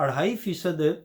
2.5%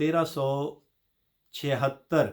1376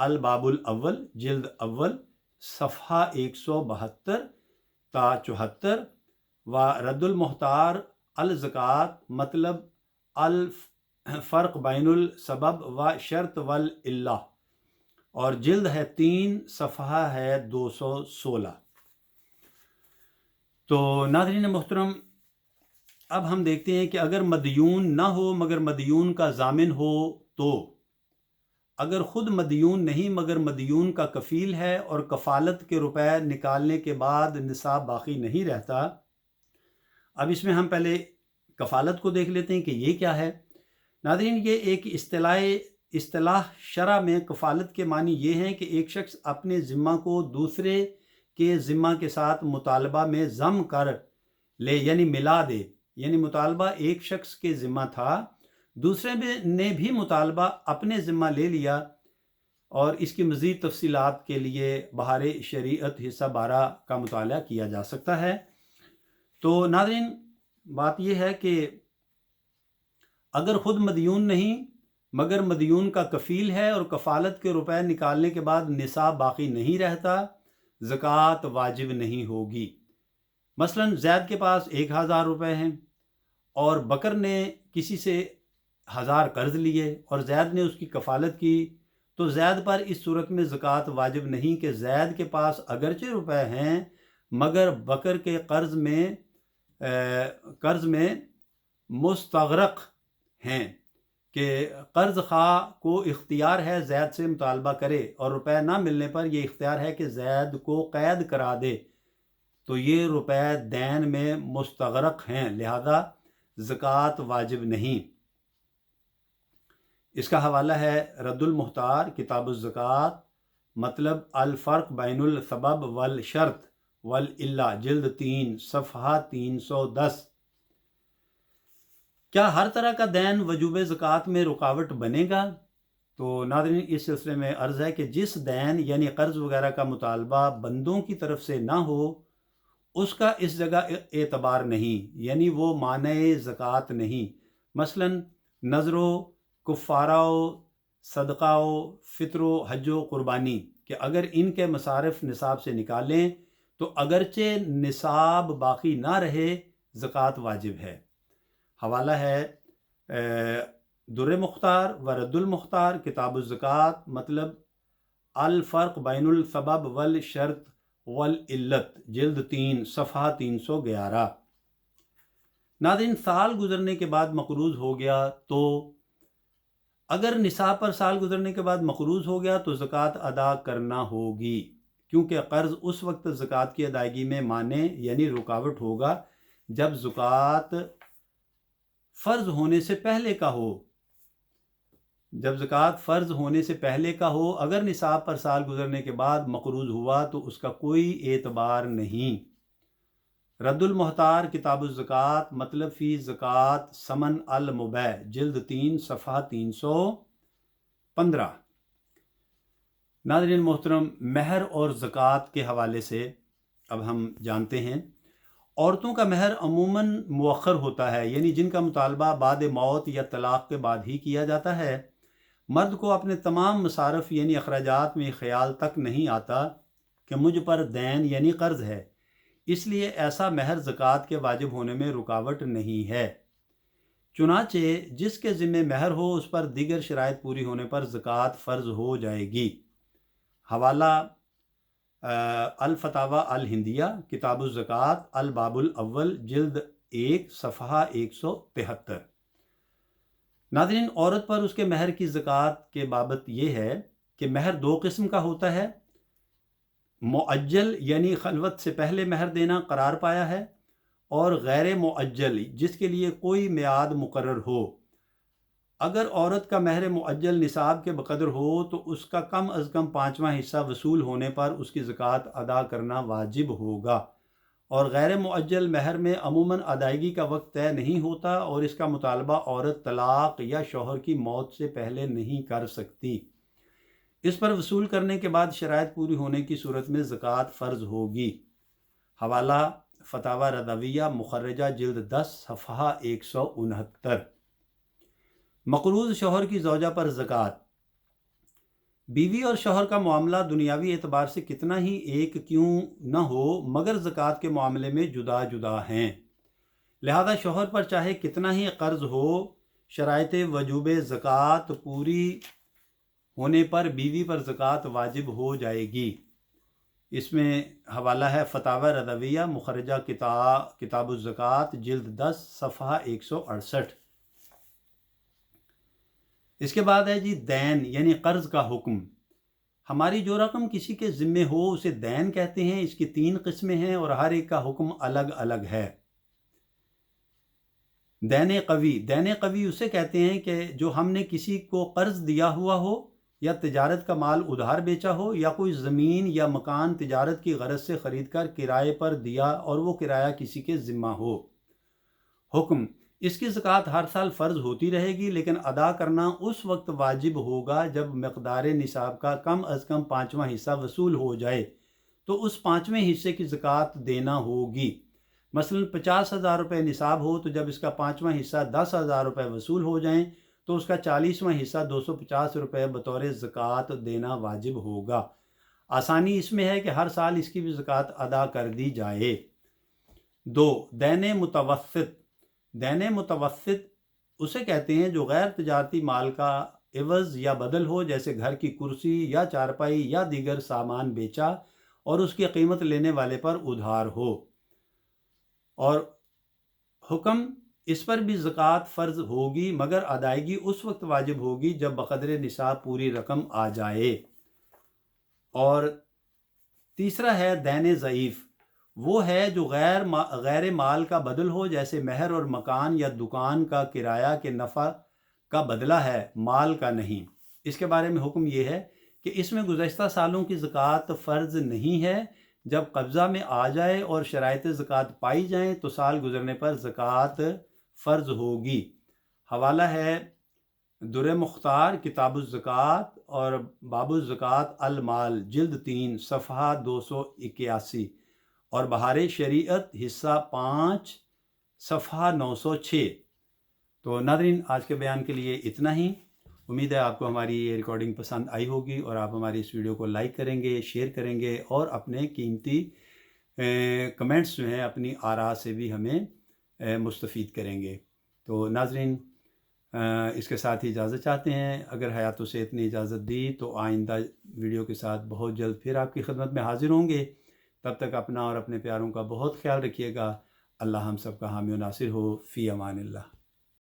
الباب الاول جلد اول صفحہ 172 تا 74 و رد المختار الزکوٰۃ مطلب الفرق بین السبب و شرط والعلہ، اور جلد ہے 3 صفحہ ہے 216۔ تو ناظرین محترم، اب ہم دیکھتے ہیں کہ اگر مدیون نہ ہو مگر مدیون کا ضامن ہو تو، اگر خود مدیون نہیں مگر مدیون کا کفیل ہے اور کفالت کے روپے نکالنے کے بعد نصاب باقی نہیں رہتا۔ اب اس میں ہم پہلے کفالت کو دیکھ لیتے ہیں کہ یہ کیا ہے۔ ناظرین، یہ ایک اصطلاح شرع میں کفالت کے معنی یہ ہیں کہ ایک شخص اپنے ذمہ کو دوسرے کے ذمہ کے ساتھ مطالبہ میں ضم کر لے، یعنی ملا دے، یعنی مطالبہ ایک شخص کے ذمہ تھا، دوسرے نے بھی مطالبہ اپنے ذمہ لے لیا، اور اس کی مزید تفصیلات کے لیے بہار شریعت حصہ 12 کا مطالعہ کیا جا سکتا ہے۔ تو ناظرین، بات یہ ہے کہ اگر خود مدیون نہیں مگر مدیون کا کفیل ہے اور کفالت کے روپے نکالنے کے بعد نصاب باقی نہیں رہتا، زکوٰۃ واجب نہیں ہوگی۔ مثلا زید کے پاس 1000 روپے ہیں اور بکر نے کسی سے 1000 قرض لیے اور زید نے اس کی کفالت کی، تو زید پر اس صورت میں زکوٰۃ واجب نہیں کہ زید کے پاس اگرچہ روپے ہیں مگر بکر کے قرض میں مستغرق ہیں، کہ قرض خواہ کو اختیار ہے زید سے مطالبہ کرے اور روپے نہ ملنے پر یہ اختیار ہے کہ زید کو قید کرا دے، تو یہ روپے دین میں مستغرق ہیں، لہذا زکوٰۃ واجب نہیں۔ اس کا حوالہ ہے رد المختار کتاب الزکوٰۃ مطلب الفرق بین السبب والشرط والعلہ جلد 3 صفحہ 310۔ کیا ہر طرح کا دین وجوب زکوٰۃ میں رکاوٹ بنے گا؟ تو ناظرین، اس سلسلے میں عرض ہے کہ جس دین یعنی قرض وغیرہ کا مطالبہ بندوں کی طرف سے نہ ہو اس کا اس جگہ اعتبار نہیں، یعنی وہ مانع زکوٰۃ نہیں۔ مثلا نذر و کفارہ و صدقہ و فطر و حج و قربانی، کہ اگر ان کے مصارف نصاب سے نکالیں تو اگرچہ نصاب باقی نہ رہے زکوٰۃ واجب ہے۔ حوالہ ہے در مختار و رد المختار کتاب الزکوٰۃ مطلب الفرق بین السبب والشرط والعلت جلد 3 صفحہ 311۔ ناظرین، سال گزرنے کے بعد مقروض ہو گیا تو اگر نصاب پر سال گزرنے کے بعد مقروض ہو گیا تو زکوٰۃ ادا کرنا ہوگی، کیونکہ قرض اس وقت زکوٰۃ کی ادائیگی میں مانع یعنی رکاوٹ ہوگا جب زکوٰۃ فرض ہونے سے پہلے کا ہو۔ جب زکوٰۃ فرض ہونے سے پہلے کا ہو، اگر نصاب پر سال گزرنے کے بعد مقروض ہوا تو اس کا کوئی اعتبار نہیں۔ رد المختار کتاب الزکوٰۃ مطلب فی زکوٰۃ ثمن المبیع جلد 3 صفحہ 315۔ ناظرین محترم، مہر اور زکوٰۃ کے حوالے سے اب ہم جانتے ہیں۔ عورتوں کا مہر عموماً مؤخر ہوتا ہے، یعنی جن کا مطالبہ بعد موت یا طلاق کے بعد ہی کیا جاتا ہے۔ مرد کو اپنے تمام مصارف یعنی اخراجات میں خیال تک نہیں آتا کہ مجھ پر دین یعنی قرض ہے، اس لیے ایسا مہر زکوٰۃ کے واجب ہونے میں رکاوٹ نہیں ہے۔ چنانچہ جس کے ذمہ مہر ہو اس پر دیگر شرائط پوری ہونے پر زکوٰۃ فرض ہو جائے گی۔ حوالہ الفتاوی الہندیہ کتاب الزکوٰۃ الباب الاول جلد 1 صفحہ 173۔ ناظرین، عورت پر اس کے مہر کی زکوٰۃ کے بابت یہ ہے کہ مہر 2 قسم کا ہوتا ہے۔ معجل یعنی خلوت سے پہلے مہر دینا قرار پایا ہے، اور غیر معجل جس کے لیے کوئی میعاد مقرر ہو۔ اگر عورت کا مہر معجل نصاب کے بقدر ہو تو اس کا کم از کم 5واں حصہ وصول ہونے پر اس کی زکوٰۃ ادا کرنا واجب ہوگا، اور غیر معجل مہر میں عموماً ادائیگی کا وقت طے نہیں ہوتا اور اس کا مطالبہ عورت طلاق یا شوہر کی موت سے پہلے نہیں کر سکتی۔ اس پر وصول کرنے کے بعد شرائط پوری ہونے کی صورت میں زکوٰۃ فرض ہوگی۔ حوالہ فتاوی رضویہ مخرجہ جلد 10 صفحہ 169۔ مقروض شوہر کی زوجہ پر زکوٰۃ۔ بیوی اور شوہر کا معاملہ دنیاوی اعتبار سے کتنا ہی ایک کیوں نہ ہو مگر زکوٰۃ کے معاملے میں جدا جدا ہیں، لہذا شوہر پر چاہے کتنا ہی قرض ہو، شرائط وجوب زکوٰۃ پوری ہونے پر بیوی پر زکوٰۃ واجب ہو جائے گی۔ اس میں حوالہ ہے فتاوی رضویہ مخرجہ کتاب الزکوٰۃ جلد 10 صفحہ 168۔ اس کے بعد ہے جی دین یعنی قرض کا حکم۔ ہماری جو رقم کسی کے ذمے ہو اسے دین کہتے ہیں۔ اس کی 3 قسمیں ہیں اور ہر ایک کا حکم الگ الگ ہے۔ دین قوی اسے کہتے ہیں کہ جو ہم نے کسی کو قرض دیا ہوا ہو یا تجارت کا مال ادھار بیچا ہو یا کوئی زمین یا مکان تجارت کی غرض سے خرید کر کرائے پر دیا اور وہ کرایہ کسی کے ذمہ ہو۔ حکم: اس کی زکوٰۃ ہر سال فرض ہوتی رہے گی لیکن ادا کرنا اس وقت واجب ہوگا جب مقدار نصاب کا کم از کم 5واں حصہ وصول ہو جائے تو اس 5ویں حصے کی زکوٰۃ دینا ہوگی۔ مثلاً 50,000 روپے نصاب ہو تو جب اس کا 5واں حصہ 10,000 روپے وصول ہو جائیں تو اس کا 40واں حصہ 250 روپے بطور زکوٰۃ دینا واجب ہوگا۔ آسانی اس میں ہے کہ ہر سال اس کی بھی زکوٰۃ ادا کر دی جائے۔ 2. دین متوسط اسے کہتے ہیں جو غیر تجارتی مال کا عوض یا بدل ہو، جیسے گھر کی کرسی یا چارپائی یا دیگر سامان بیچا اور اس کی قیمت لینے والے پر ادھار ہو۔ اور حکم: اس پر بھی زکوٰۃ فرض ہوگی مگر ادائیگی اس وقت واجب ہوگی جب بقدر نصاب پوری رقم آ جائے۔ اور تیسرا ہے دین ضعیف، وہ ہے جو غیر مال کا بدل ہو، جیسے مہر اور مکان یا دکان کا کرایہ کے نفع کا بدلہ ہے، مال کا نہیں۔ اس کے بارے میں حکم یہ ہے کہ اس میں گزشتہ سالوں کی زکوٰۃ فرض نہیں ہے۔ جب قبضہ میں آ جائے اور شرائط زکوٰۃ پائی جائیں تو سال گزرنے پر زکوٰۃ فرض ہوگی۔ حوالہ ہے در مختار کتاب الزکوٰۃ اور باب الزکوٰۃ المال جلد 3 صفحہ 281 اور بہار شریعت حصہ 5 صفحہ 906۔ تو ناظرین، آج کے بیان کے لیے اتنا ہی۔ امید ہے آپ کو ہماری یہ ریکارڈنگ پسند آئی ہوگی اور آپ ہماری اس ویڈیو کو لائک کریں گے، شیئر کریں گے اور اپنے قیمتی کمنٹس جو ہیں اپنی آراء سے بھی ہمیں مستفید کریں گے۔ تو ناظرین، اس کے ساتھ ہی اجازت چاہتے ہیں۔ اگر حیات و صحت نے اجازت دی تو آئندہ ویڈیو کے ساتھ بہت جلد پھر آپ کی خدمت میں حاضر ہوں گے۔ تب تک اپنا اور اپنے پیاروں کا بہت خیال رکھیے گا۔ اللہ ہم سب کا حامی و ناصر ہو۔ فی امان اللہ۔